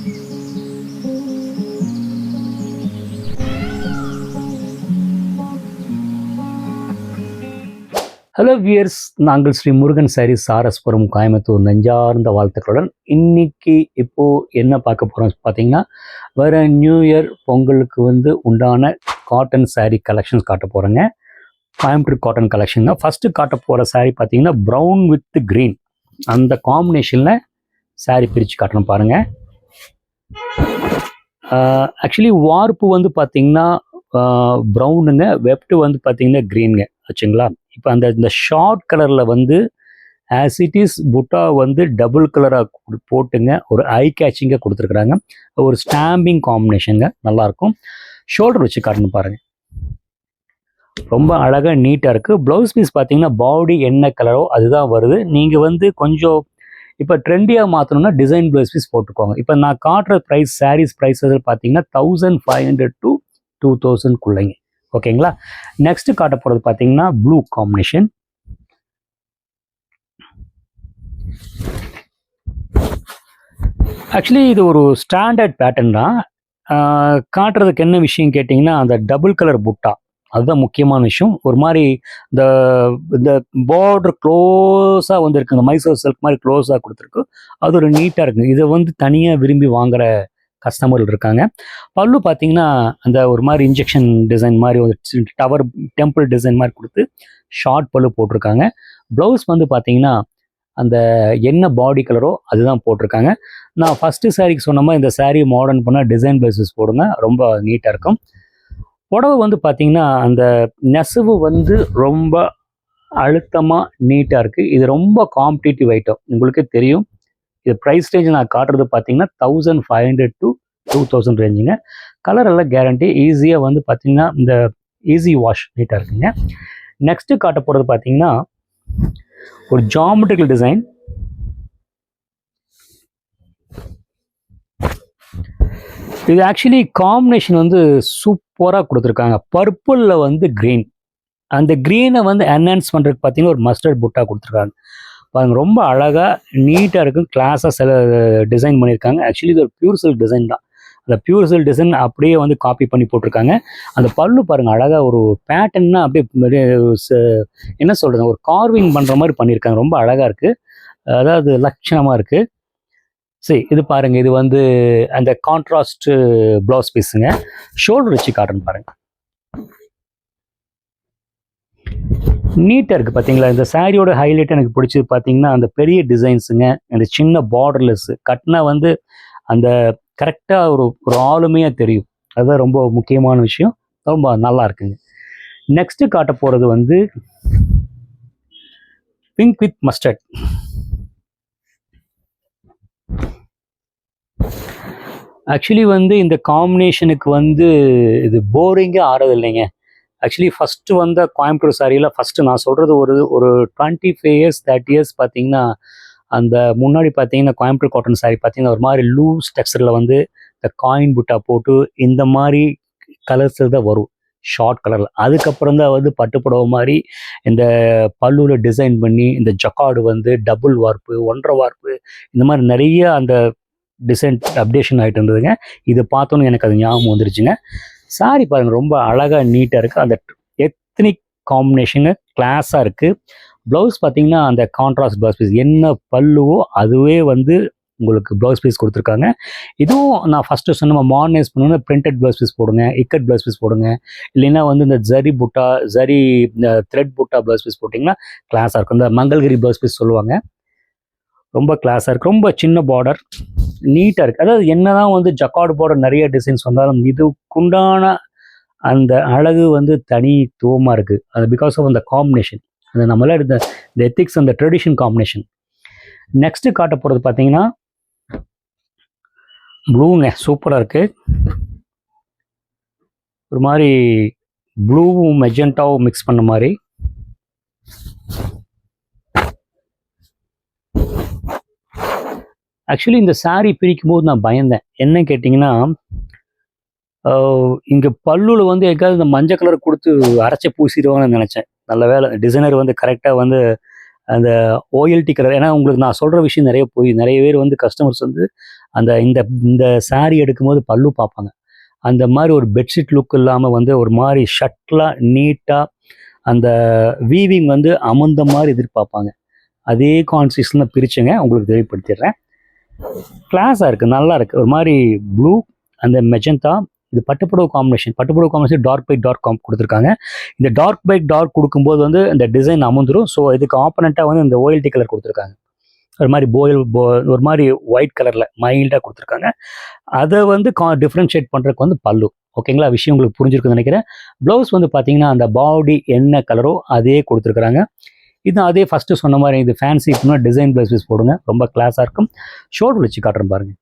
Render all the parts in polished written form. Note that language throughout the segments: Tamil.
ஹலோ வியர்ஸ், நாங்கள் ஸ்ரீ முருகன் சாரீஸ் சாரஸ்புரம் கோயம்புத்தூர் நெஞ்சார்ந்த வாழ்த்துக்களுடன் இன்னைக்கு என்ன பார்க்க போகிறோம் பார்த்தீங்கன்னா, வர நியூ இயர் பொங்கலுக்கு உண்டான காட்டன் சாரீ கலெக்ஷன்ஸ் காட்ட போகிறேங்க. கோயம்புத்தூர் காட்டன் கலெக்ஷன் தான் ஃபஸ்ட்டு காட்ட போகிற சாரீ பார்த்தீங்கன்னா ப்ரௌன் வித் க்ரீன் அந்த காம்பினேஷனில் சாரீ பிரித்து காட்டணும் பாருங்கள். ஆக்சுவலி வார்ப்பு பார்த்தீங்கன்னா ப்ரௌனுங்க, வெப்டு பார்த்தீங்கன்னா க்ரீனுங்க வச்சுங்களா. இப்போ இந்த ஷார்ட் கலரில் ஆஸ் இட் இஸ் புட்டா டபுள் கலராக போட்டுங்க ஒரு ஐ கேச்சிங்காக கொடுத்துருக்குறாங்க. ஒரு ஸ்டாம்பிங் காம்பினேஷனுங்க, நல்லாயிருக்கும். ஷோல்டர் வச்சு காட்டணும் பாருங்கள், ரொம்ப அழகாக நீட்டாக இருக்குது. ப்ளவுஸ் பீஸ் பார்த்தீங்கன்னா பாடி என்ன கலரோ அதுதான் வருது. நீங்கள் கொஞ்சம் இப்போ ட்ரெண்டியாக மாற்றணும்னா டிசைன் ப்ளவுஸ் பீஸ் போட்டுக்கோங்க. இப்போ நான் காட்டுற ப்ரைஸ் சாரீஸ் ப்ரைஸ் பார்த்தீங்கன்னா 1500 to 2000 ஓகேங்களா. நெக்ஸ்ட் காட்ட போகிறது பார்த்தீங்கன்னா ப்ளூ காம்பினேஷன். ஆக்சுவலி இது ஒரு ஸ்டாண்டர்ட் பேட்டர்ன் தான். காட்டுறதுக்கு என்ன விஷயம் கேட்டிங்கன்னா, அந்த டபுள் கலர் புட்டா அதுதான் முக்கியமான விஷயம். ஒரு மாதிரி இந்த பார்டர் க்ளோஸாக இருக்குது, இந்த மைசூர் சில்க் மாதிரி க்ளோஸாக கொடுத்துருக்கு. அது ஒரு நீட்டாக இருக்குது. இதை தனியாக விரும்பி வாங்குகிற கஸ்டமர்கள் இருக்காங்க. பல்லு பார்த்தீங்கன்னா அந்த ஒரு மாதிரி இன்ஜெக்ஷன் டிசைன் மாதிரி ஒரு டவர் டெம்பிள் டிசைன் மாதிரி கொடுத்து ஷார்ட் பல்லு போட்டிருக்காங்க. ப்ளவுஸ் பார்த்தீங்கன்னா அந்த என்ன பாடி கலரோ அதுதான் போட்டிருக்காங்க. நான் ஃபஸ்ட்டு சாரீக்கு சொன்ன மாதிரி இந்த சாரீ மாடர்ன் பண்ணால் டிசைன் ப்ளவுஸஸ் போடுங்க, ரொம்ப நீட்டாக இருக்கும். புடவை பார்த்தீங்கன்னா அந்த நெசவு ரொம்ப அழுத்தமாக நீட்டாக இருக்குது. இது ரொம்ப காம்படிட்டிவ் ஐட்டம், உங்களுக்கே தெரியும். இது ப்ரைஸ் ரேஞ்ச் நான் காட்டுறது பார்த்தீங்கன்னா 1500 to 2000 ரேஞ்சுங்க. கலர் எல்லாம் கேரண்டி. ஈஸியாக பார்த்தீங்கன்னா இந்த ஈஸி வாஷ் நீட்டாக இருக்குங்க. நெக்ஸ்ட்டு காட்ட போகிறது பார்த்தீங்கன்னா ஒரு ஜாமெட்ரிக்கல் டிசைன். இது ஆக்சுவலி காம்பினேஷன் சூப்பராக கொடுத்துருக்காங்க. பர்பிளில் க்ரீன், அந்த க்ரீனை என்ஹான்ஸ் பண்ணுறதுக்கு பார்த்தீங்கன்னா ஒரு மஸ்டர்ட் புட்டா கொடுத்துருக்காங்க பாருங்க. ரொம்ப அழகாக நீட்டாக இருக்கும், கிளாஸாக சில டிசைன் பண்ணியிருக்காங்க. ஆக்சுவலி இது ஒரு பியூர் சில்க் டிசைன் தான். அந்த பியூர் சில்க் டிசைன் அப்படியே காப்பி பண்ணி போட்டிருக்காங்க. அந்த பல்லு பாருங்கள், அழகாக ஒரு பேட்டர்ன்னா அப்படியே என்ன சொல்கிறது, ஒரு கார்விங் பண்ணுற மாதிரி பண்ணியிருக்காங்க. ரொம்ப அழகாக இருக்குது, அதாவது லட்சணமாக இருக்குது. சரி, இது பாருங்கள், இது அந்த கான்ட்ராஸ்ட் ப்ளவுஸ் பீஸுங்க. ஷோல்டர் வச்சு காட்டுன்னு பாருங்கள், நீட்டாக இருக்குது பார்த்தீங்களா. இந்த சாரியோட ஹைலைட் எனக்கு பிடிச்சது பார்த்தீங்கன்னா அந்த பெரிய டிசைன்ஸுங்க, அந்த சின்ன பார்டர்லெஸ் கட்டினா அந்த கரெக்டாக ஒரு ஆளுமையாக தெரியும். அதுதான் ரொம்ப முக்கியமான விஷயம், ரொம்ப நல்லா இருக்குங்க. நெக்ஸ்ட்டு காட்ட போகிறது பிங்க் வித் மஸ்டர்ட். ஆக்சுவலி இந்த காம்பினேஷனுக்கு இது போரிங்காக ஆறது இல்லைங்க. ஆக்சுவலி ஃபஸ்ட்டு கோயம்புத்தூர் சாரியில் ஃபஸ்ட்டு நான் சொல்கிறது ஒரு 25 years 30 years பார்த்தீங்கன்னா அந்த முன்னாடி பார்த்தீங்கன்னா கோயம்புத்தூர் காட்டன் சாரி பார்த்தீங்கன்னா ஒரு மாதிரி லூஸ் டெக்ஸ்டரில் இந்த காயின் புட்டா போட்டு இந்த மாதிரி கலர்ஸ் தான் வரும், ஷார்ட் கலரில். அதுக்கப்புறம் தான் பட்டுப்புடவை மாதிரி இந்த பல்லுவில் டிசைன் பண்ணி இந்த ஜக்கார்டு டபுள் வார்ப்பு, ஒன்றரை வார்ப்பு, இந்த மாதிரி நிறைய அந்த டிசைன் அப்டேஷன் ஆகிட்டு இருந்ததுங்க. இது பார்த்தோன்னு எனக்கு அது ஞாபகம் வந்துருச்சுங்க. சாரி பாருங்கள், ரொம்ப அழகாக நீட்டாக இருக்குது. அந்த எத்னிக் காம்பினேஷனு கிளாஸாக இருக்குது. ப்ளவுஸ் பார்த்தீங்கன்னா அந்த கான்ட்ராஸ்ட் ப்ளவுஸ் பீஸ், என்ன பல்லுவோ அதுவே உங்களுக்கு ப்ளவுஸ் பீஸ் கொடுத்துருக்காங்க. இதுவும் நான் ஃபஸ்ட்டு சொன்ன மாடர்னைஸ் பண்ணணும்னா பிரிண்டட் ப்ளவுஸ் பீஸ் போடுங்க, இக்கட் ப்ளவுஸ் பீஸ் போடுங்க. இல்லைன்னா இந்த ஜரி புட்டா, ஜரி த்ரெட் புட்டா ப்ளவுஸ் பீஸ் போட்டிங்கன்னா கிளாஸாக இருக்கும். இந்த மங்கள்கிரி ப்ளவுஸ் பீஸ் சொல்லுவாங்க, ரொம்ப கிளாஸாக இருக்குது. ரொம்ப சின்ன பார்டர், நீட்டாக இருக்குது. அதாவது என்ன தான் ஜக்கார்டு பார்டர் நிறைய டிசைன்ஸ் வந்தாலும் இதுக்குண்டான அந்த அழகு தனித்துவமாக இருக்குது. அது பிகாஸ் ஆஃப் அந்த காம்பினேஷன், அந்த நம்மள இந்த எத்திக்ஸ், அந்த ட்ரெடிஷன் காம்பினேஷன். நெக்ஸ்ட்டு காட்ட போகிறது பார்த்தீங்கன்னா ப்ளூங்க, சூப்பராக இருக்குது. ஒரு மாதிரி ப்ளூவும் மெஜெண்டாவும் மிக்ஸ் பண்ண மாதிரி. ஆக்சுவலி இந்த சாரீ பிரிக்கும் போது நான் பயந்தேன். என்ன கேட்டிங்கன்னா, இங்கே பல்லுவில் எங்காவது இந்த மஞ்சள் கலர் கொடுத்து அரைச்சி பூசிடுவாங்கன்னு நினச்சேன். நல்ல வேலை டிசைனர் கரெக்டாக அந்த ஓஎல்டி கலர். ஏன்னா உங்களுக்கு நான் சொல்கிற விஷயம் நிறைய பேர் கஸ்டமர்ஸ் அந்த இந்த இந்த சாரீ எடுக்கும்போது பல்லு பார்ப்பாங்க. அந்த மாதிரி ஒரு பெட்ஷீட் லுக் இல்லாமல் வந்து ஒரு மாதிரி ஷர்ட்லாம் நீட்டாக அந்த வீவிங் வந்து அமர்ந்த மாதிரி எதிர்பார்ப்பாங்க. அதே கான்சியஸ்ல பிரிச்சுங்க உங்களுக்கு தெரியப்படுத்திடுறேன். கிளாஸாக இருக்குது, நல்லா இருக்குது. ஒரு மாதிரி ப்ளூ அந்த மெஜந்தா, இது பட்டுப்புடவை காம்பினேஷன் டார்க் பை டார்க் கொடுத்துருக்காங்க. இந்த டார்க் பை டார்க் கொடுக்கும்போது வந்து இந்த டிசைன் அமர்ந்துடும். ஸோ இதுக்கு ஆப்போனண்ட்டாக வந்து இந்த OLT கலர் கொடுத்துருக்காங்க. ஒரு மாதிரி ஒரு மாதிரி ஒயிட் கலரில் மைல்டாக கொடுத்துருக்காங்க. அதை வந்து டிஃப்ரென்ஷியேட் பண்ணுறதுக்கு வந்து பல்லு. ஓகேங்களா, விஷயம் உங்களுக்கு புரிஞ்சிருக்குன்னு நினைக்கிறேன். ப்ளவுஸ் வந்து பார்த்தீங்கன்னா அந்த பாடி என்ன கலரோ அதே கொடுத்துருக்குறாங்க. இது அதே ஃபஸ்ட்டு சொன்ன மாதிரி இது ஃபேன்சி இப்போனா டிசைன் ப்ளவுஸ் பீஸ் போடுங்க, ரொம்ப கிளாஸாக இருக்கும். ஷோல்டர் வச்சு காட்டுறேன் பாருங்கள்,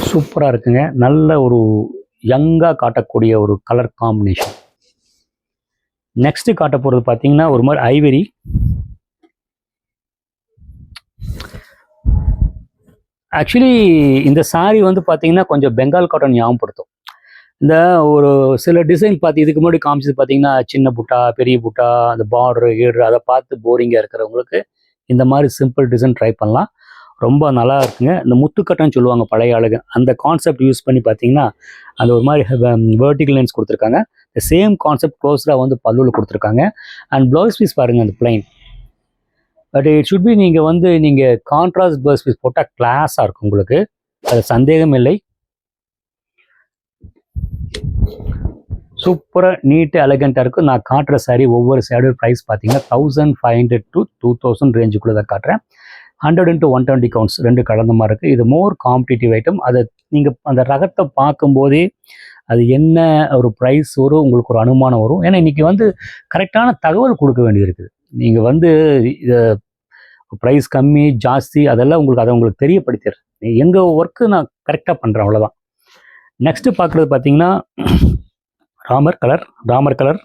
சூப்பராக இருக்குங்க. நல்ல ஒரு யங்காக காட்டக்கூடிய ஒரு கலர் காம்பினேஷன். நெக்ஸ்ட்டு காட்ட போகிறது பார்த்தீங்கன்னா ஒரு மாதிரி ஐவரி. ஆக்சுவலி இந்த சாரீ வந்து பார்த்தீங்கன்னா கொஞ்சம் பெங்கால் காட்டன் ஞாபகப்படுத்தும். இந்த ஒரு சில டிசைன் பார்த்து இதுக்கு முன்னாடி காமிச்சது பார்த்தீங்கன்னா சின்ன புட்டா, பெரிய புட்டா, அந்த பார்டரு கீடரு அதை பார்த்து போரிங்காக இருக்கிறவங்களுக்கு இந்த மாதிரி சிம்பிள் டிசைன் ட்ரை பண்ணலாம். ரொம்ப நல்லா இருக்குங்க. இந்த முத்துக்கட்டைன்னு சொல்லுவாங்க பழைய ஆளுங்க, அந்த கான்செப்ட் யூஸ் பண்ணி பார்த்தீங்கன்னா அந்த ஒரு மாதிரி வெர்டிகல் லைன்ஸ் கொடுத்துருக்காங்க. இந்த சேம் கான்செப்ட் க்ளோஸராக வந்து பல்லுவில் கொடுத்துருக்காங்க. அண்ட் ப்ளவுஸ் பீஸ் பாருங்கள் அந்த plain. But it should be நீங்கள் கான்ட்ராஸ்ட் ப்ளவுஸ் பீஸ் போட்டால் கிளாஸாக இருக்கும் உங்களுக்கு, அது சந்தேகம் இல்லை. சூப்பராக நீட்டு எலகண்ட்டாக இருக்கும். நான் காட்டுற சாரீ ஒவ்வொரு சாரியோட ப்ரைஸ் பார்த்தீங்கன்னா 1500 to 2000 ரேஞ்சுக்குள்ளே தான் காட்டுறேன். 100 into 120 கவுண்ட்ஸ் ரெண்டு கலந்த மாதிரி இருக்குது. இது மோர் காம்படிட்டிவ் ஐட்டம். அதை நீங்கள் அந்த ரகத்தை பார்க்கும்போதே அது என்ன ஒரு ப்ரைஸ் வரும், உங்களுக்கு ஒரு அனுமானம் வரும். ஏன்னா இன்றைக்கி வந்து கரெக்டான தகவல் கொடுக்க வேண்டியது இருக்குது. நீங்கள் வந்து ப்ரைஸ் கம்மி ஜாஸ்தி அதெல்லாம் அதை உங்களுக்கு தெரியப்படுத்திடுறேன். எங்கள் ஒர்க்கு நான் கரெக்டாக பண்ணுறேன், அவ்வளோதான். நெக்ஸ்ட்டு பார்க்குறது பார்த்தீங்கன்னா ராமர் கலர்.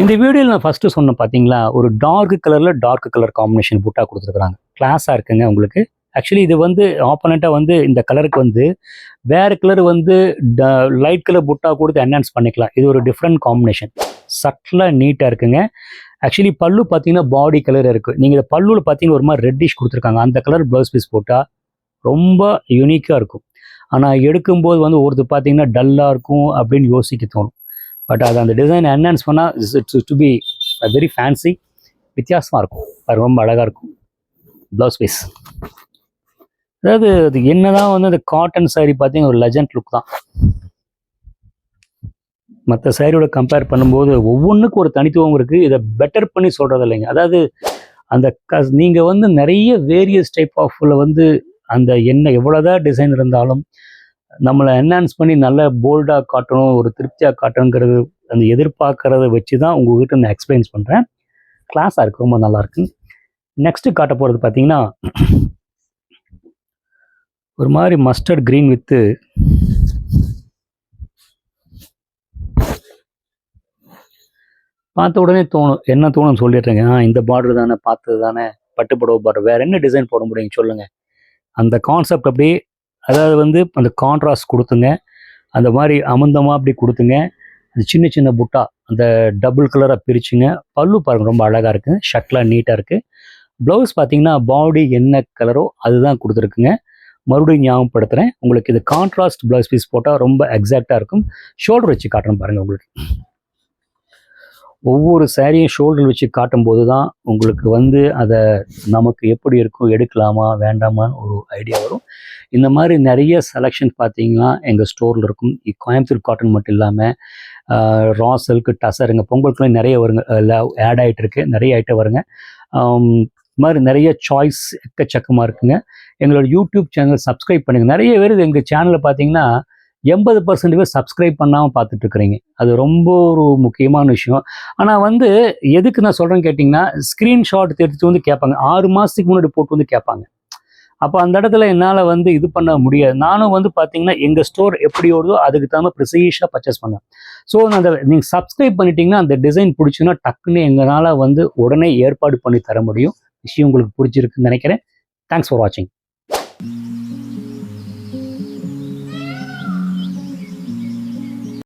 இந்த வீடியோவில் நான் ஃபஸ்ட்டு சொன்னேன் பார்த்தீங்களா, ஒரு டார்க் கலர் காம்பினேஷன் புட்டா கொடுத்துருக்குறாங்க. கிளாஸாக இருக்குங்க உங்களுக்கு. ஆக்சுவலி இது வந்து ஆப்போனண்ட்டாக வந்து இந்த கலருக்கு வந்து வேறு கலர் வந்து லைட் கலர் புட்டா கொடுத்து என்ஹான்ஸ் பண்ணிக்கலாம். இது ஒரு டிஃப்ரெண்ட் காம்பினேஷன், சட்டிலாக நீட்டாக இருக்குங்க. ஆக்சுவலி பல்லு பார்த்தீங்கன்னா பாடி கலர் இருக்குது. நீங்கள் இந்த பல்லுவில் பார்த்தீங்கன்னா ஒரு மாதிரி ரெட்டிஷ் கொடுத்துருக்காங்க. அந்த கலர் ப்ளவுஸ் பீஸ் போட்டால் ரொம்ப யூனிக்காக இருக்கும். ஆனால் எடுக்கும்போது வந்து ஒருத்தர் பார்த்தீங்கன்னா டல்லாக இருக்கும் அப்படின்னு யோசிக்க தோணும். பட் அது அந்த டிசைன் என்ஹான்ஸ் பண்ணால் it's to be very fancy, வித்தியாசமாக இருக்கும். அது ரொம்ப அழகாக இருக்கும் ப்ளவுஸ் பீஸ். அதாவது அது என்ன தான் வந்து அந்த காட்டன் சாரீ பார்த்தீங்கன்னா ஒரு லெஜண்ட் லுக் தான். மற்ற சாரியோட கம்பேர் பண்ணும்போது ஒவ்வொன்றுக்கும் ஒரு தனித்துவம் இருக்குது. இதை பெட்டர் பண்ணி சொல்கிறது இல்லைங்க. அதாவது அந்த நீங்கள் வந்து நிறைய வேரியஸ் டைப் ஆஃப்ல வந்து அந்த என்ன எவ்வளோதான் டிசைன் இருந்தாலும் நம்மளை என்ஹான்ஸ் பண்ணி நல்ல போல்டாக காட்டணும், ஒரு திருப்தியாக காட்டணுங்கிறது அந்த எதிர்பார்க்கறத வச்சு தான் உங்கள்கிட்ட நான் எக்ஸ்பிளைன்ஸ் பண்ணுறேன். கிளாஸாக இருக்குது, ரொம்ப நல்லாயிருக்கு. நெக்ஸ்ட்டு காட்ட போகிறது பார்த்தீங்கன்னா ஒரு மாதிரி மஸ்டர்ட் க்ரீன் வித்து பார்த்த உடனே என்ன தோணுன்னு சொல்லிடுறேங்க. இந்த பார்டர் தானே, பார்த்தது தானே, பட்டுப்புடவை பார்டர், வேறு என்ன டிசைன் போட முடியுங்க சொல்லுங்கள். அந்த கான்செப்ட் அப்படியே, அதாவது வந்து அந்த கான்ட்ராஸ்ட் கொடுத்துங்க, அந்த மாதிரி அமுந்தமாக அப்படி கொடுத்துங்க. அந்த சின்ன சின்ன புட்டா அந்த டபுள் கலராக பிரிச்சுங்க. பல்லு பாருங்கள் ரொம்ப அழகாக இருக்குங்க, ஷர்ட்லாம் நீட்டாக இருக்குது. ப்ளவுஸ் பார்த்தீங்கன்னா பாடி என்ன கலரோ அதுதான் கொடுத்துருக்குங்க. மறுபடியும் ஞாபகப்படுத்துகிறேன் உங்களுக்கு, இது கான்ட்ராஸ்ட் ப்ளவுஸ் பீஸ் போட்டால் ரொம்ப எக்ஸாக்டாக இருக்கும். ஷோல்டர் வச்சு காட்டுறேன் பாருங்கள் உங்களுக்கு. ஒவ்வொரு சாரியும் ஷோல்டர் வச்சு காட்டும்போது தான் உங்களுக்கு வந்து அதை நமக்கு எப்படி இருக்கும், எடுக்கலாமா வேண்டாமான்னு ஒரு ஐடியா வரும். இந்த மாதிரி நிறைய செலெக்ஷன் பார்த்தீங்கன்னா எங்கள் ஸ்டோரில் இருக்கும். கோயம்புத்தூர் காட்டன் மட்டும் இல்லாமல் ரா சில்க், டசருங்க, பொங்கலுக்குலாம் நிறைய வருங்க, ஆட் ஆகிட்டு இருக்கு, நிறைய ஐட்டம் வருங்க. இது மாதிரி நிறைய சாய்ஸ் எக்கச்சக்கமாக இருக்குங்க. எங்களோட யூடியூப் சேனல் சப்ஸ்கிரைப் பண்ணுங்கள். நிறைய பேர் எங்கள் சேனலில் பார்த்தீங்கன்னா 80% பேர் சப்ஸ்கிரைப் பண்ணாமல் பார்த்துட்ருக்குறீங்க. அது ரொம்ப ஒரு முக்கியமான விஷயம். ஆனால் வந்து எதுக்கு நான் சொல்கிறேன்னு கேட்டிங்கன்னா, ஸ்க்ரீன்ஷாட் எடுத்துகிட்டு வந்து கேட்பாங்க, 6 மாதத்துக்கு முன்னாடி போட்டு வந்து கேட்பாங்க. அப்போ அந்த இடத்துல என்னால் வந்து இது பண்ண முடியாது. நானும் வந்து பார்த்தீங்கன்னா எங்கள் ஸ்டோர் எப்படி ஓடுதோ அதுக்கு தகுந்த ப்ரிசைஸாக பர்ச்சேஸ் பண்ணேன். ஸோ அந்த நீங்கள் சப்ஸ்கிரைப் பண்ணிட்டீங்கன்னா அந்த டிசைன் பிடிச்சுன்னா டக்குன்னு எங்களால் வந்து உடனே ஏற்பாடு பண்ணி தர முடியும். விஷயம் உங்களுக்கு பிடிச்சிருக்குன்னு நினைக்கிறேன். தேங்க்ஸ் ஃபார் வாட்சிங்.